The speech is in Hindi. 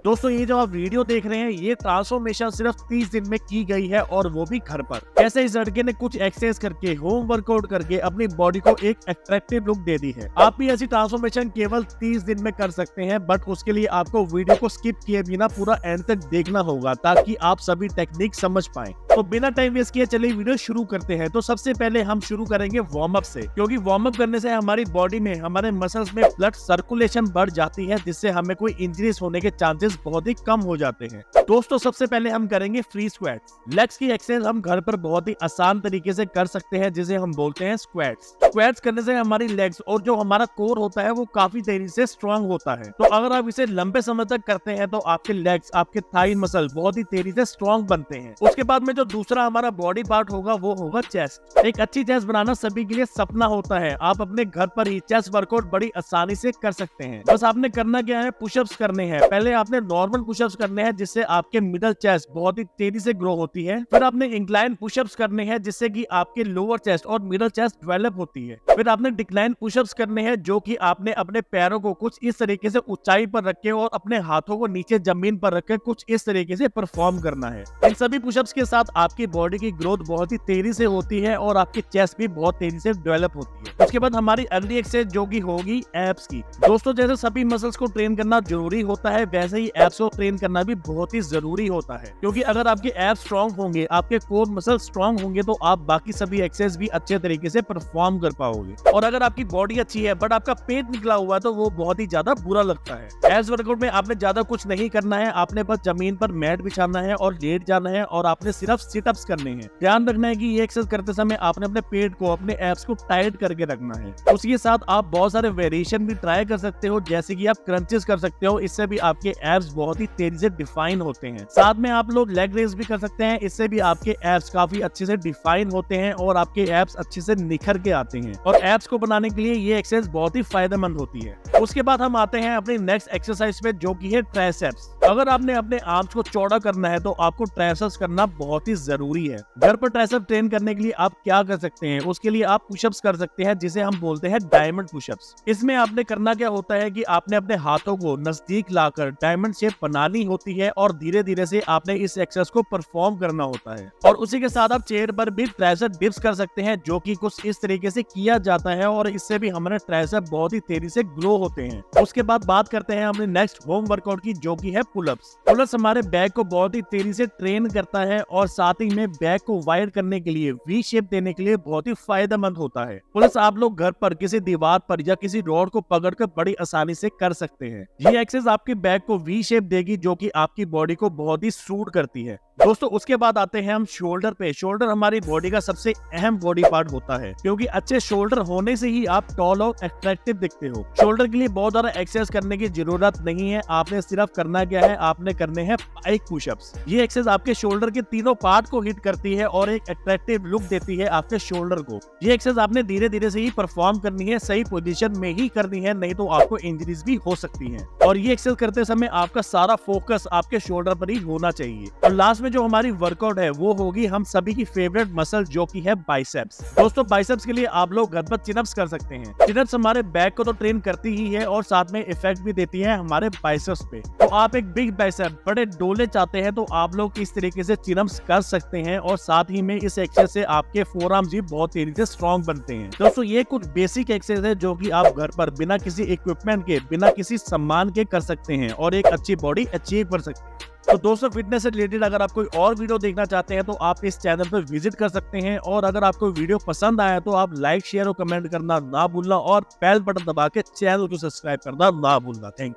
दोस्तों ये जो आप वीडियो देख रहे हैं ये ट्रांसफॉर्मेशन सिर्फ 30 दिन में की गई है और वो भी घर पर। कैसे इस लड़के ने कुछ एक्सरसाइज करके होम वर्कआउट करके अपनी बॉडी को एक अट्रैक्टिव लुक दे दी है। आप भी ऐसी ट्रांसफॉर्मेशन केवल 30 दिन में कर सकते हैं, बट उसके लिए आपको वीडियो को स्किप किए बिना पूरा एंड तक देखना होगा ताकि आप सभी टेक्निक समझ पाए। तो बिना टाइम वेस्ट किए चलिए वीडियो शुरू करते हैं। तो सबसे पहले हम शुरू करेंगे वार्म अप से, क्योंकि वार्म अप करने से हमारी बॉडी में हमारे मसल्स में ब्लड सर्कुलेशन बढ़ जाती है, जिससे हमें कोई इंजरीज होने के चांसेस बहुत ही कम हो जाते हैं। दोस्तों सबसे पहले हम करेंगे फ्री स्क्वाट्स। लेग्स की एक्सरसाइज हम घर पर बहुत ही आसान तरीके से कर सकते हैं, जिसे हम बोलते हैं स्क्वाट्स। स्क्वाट्स करने से हमारी लेग्स और जो हमारा कोर होता है वो काफी तेजी से स्ट्रांग होता है। तो अगर आप इसे लंबे समय तक करते हैं तो आपके लेग्स, आपके थाई मसल बहुत ही तेजी से स्ट्रांग बनते हैं। उसके बाद में जो दूसरा हमारा बॉडी पार्ट होगा वो होगा चेस्ट। एक अच्छी चेस्ट बनाना सभी के लिए सपना होता है। आप अपने घर पर ही चेस्ट वर्कआउट बड़ी आसानी से कर सकते हैं। बस आपने करना क्या है, पुशअप्स करने हैं। पहले आपने नॉर्मल पुशअप्स करने हैं, जिससे आपके मिडल चेस्ट बहुत ही तेजी से ग्रो होती है। फिर आपने इंक्लाइन पुशअप्स करने हैं, जिससे कि आपके लोअर चेस्ट और मिडल चेस्ट डेवलप होती है। फिर आपने डिक्लाइन पुशअप्स करने हैं, जो कि आपने अपने पैरों को कुछ इस तरीके से ऊंचाई पर रख के और अपने हाथों को नीचे जमीन पर रख के कुछ इस तरीके से परफॉर्म करना है। इन सभी पुशअप्स के साथ आपकी बॉडी की ग्रोथ बहुत ही तेजी से होती है और आपकी चेस्ट भी बहुत तेजी से डेवलप होती है। उसके बाद हमारी अगली एक्सरसाइज जो कि होगी एब्स की। दोस्तों जैसे सभी मसल्स को ट्रेन करना जरूरी होता है, वैसे ही एब्स को ट्रेन करना भी बहुत ही जरूरी होता है, क्योंकि अगर आपके एब्स स्ट्रांग होंगे, आपके कोर मसल स्ट्रांग होंगे, तो आप बाकी सभी एक्सरसाइज भी अच्छे तरीके से परफॉर्म कर पाओगे। और अगर आपकी बॉडी अच्छी है बट आपका पेट निकला हुआ है तो वो बहुत ही ज्यादा बुरा लगता है। एब्स वर्कआउट में आपने ज्यादा कुछ नहीं करना है, आपने बस जमीन पर मैट बिछाना है और लेट जाना है और आपने सिर्फ सिटअप्स करने हैं। ध्यान रखना है कि ये एक्सरसाइज करते समय आपने अपने पेट को, अपने एब्स को टाइट करके रखना है। उसके साथ आप बहुत सारे वेरिएशन भी ट्राई कर सकते हो, जैसे कि आप क्रंचेस कर सकते हो, इससे भी आपके एब्स बहुत ही तेजी से डिफाइन होते हैं। साथ में आप लोग लेग रेस भी कर सकते हैं, इससे भी आपके एब्स काफी अच्छे से डिफाइन होते हैं और आपके एब्स अच्छे से निखर के आते हैं। और एब्स को बनाने के लिए ये एक्सरसाइज बहुत ही फायदेमंद होती है। उसके बाद हम आते हैं अपनी नेक्स्ट एक्सरसाइज पे, जो की है ट्राइसेप्स। अगर आपने अपने आर्म्स को चौड़ा करना है तो आपको ट्राइसेप्स करना बहुत ही जरूरी है। घर पर ट्राइसेप्स ट्रेन करने के लिए आप क्या कर सकते हैं, उसके लिए आप पुशअप्स कर सकते हैं, जिसे हम बोलते हैं डायमंड पुशअप्स। इसमें आपने करना क्या होता है कि आपने अपने हाथों को नजदीक लाकर डायमंड शेप बनानी होती है और धीरे धीरे से आपने इस एक्सरसाइज को परफॉर्म करना होता है। और उसी के साथ आप चेयर पर भी ट्राइसेप डिप्स कर सकते हैं, जो कि कुछ इस तरीके से किया जाता है और इससे भी हमारे ट्राइसेप बहुत ही तेजी से ग्रो होते हैं। उसके बाद बात करते हैं अपने नेक्स्ट होम वर्कआउट की, जो की है पुलअप्स। पुलअप्स हमारे बैक को बहुत ही तेजी से ट्रेन करता है और साथ ही में बैक को वाइड करने के लिए, वी शेप देने के लिए बहुत ही फायदेमंद होता है। पुलअप्स आप लोग घर पर किसी दीवार पर या किसी रॉड को पकड़कर बड़ी आसानी से कर सकते हैं। ये एक्सरसाइज आपके बैक को वी शेप देगी, जो कि आपकी बॉडी को बहुत ही सूट करती है। दोस्तों उसके बाद आते हैं हम शोल्डर पे। शोल्डर हमारी बॉडी का सबसे अहम बॉडी पार्ट होता है, क्योंकि अच्छे शोल्डर होने से ही आप टॉल और अट्रैक्टिव दिखते हो। शोल्डर के लिए बहुत ज्यादा एक्सरसाइज करने की जरूरत नहीं है, आपने सिर्फ करना क्या है, आपने करने हैं पाइक पुशअप्स। ये एक्सरसाइज आपके शोल्डर के तीनों पार्ट को हिट करती है और एक अट्रैक्टिव लुक देती है आपके शोल्डर को। ये एक्सरसाइज आपने धीरे धीरे से ही परफॉर्म करनी है, सही पोजीशन में ही करनी है, नहीं तो आपको इंजरीज भी हो सकती है। और ये एक्सरसाइज करते समय आपका सारा फोकस आपके शोल्डर पर ही होना चाहिए। और लास्ट में जो हमारी वर्कआउट है वो होगी हम सभी की फेवरेट मसल, जो की है बाइसेप्स। दोस्तों बाइसेप्स के लिए आप लोग घर पर चिनअप्स कर सकते हैं। चिनअप्स हमारे बैक को तो ट्रेन करती ही है और साथ में इफेक्ट भी देती है हमारे बाइसेप्स पे। तो आप एक बिग बाइसेप, बड़े डोले चाहते हैं तो आप लोग इस तरीके से चिनअप्स कर सकते हैं और साथ ही में इस एक्सरसाइज से आपके फोरआर्म्स भी बहुत तेजी से स्ट्रॉन्ग बनते हैं। दोस्तों ये कुछ बेसिक एक्सरसाइज है जो कि आप घर पर बिना किसी इक्विपमेंट के, बिना किसी सम्मान के कर सकते हैं और एक अच्छी बॉडी अचीव कर सकते हैं। तो दोस्तों फिटनेस से रिलेटेड अगर आप कोई और वीडियो देखना चाहते हैं तो आप इस चैनल पर विजिट कर सकते हैं। और अगर आपको वीडियो पसंद आया तो आप लाइक, शेयर और कमेंट करना ना भूलना और बेल बटन दबा के चैनल को सब्सक्राइब करना ना भूलना। Thank you.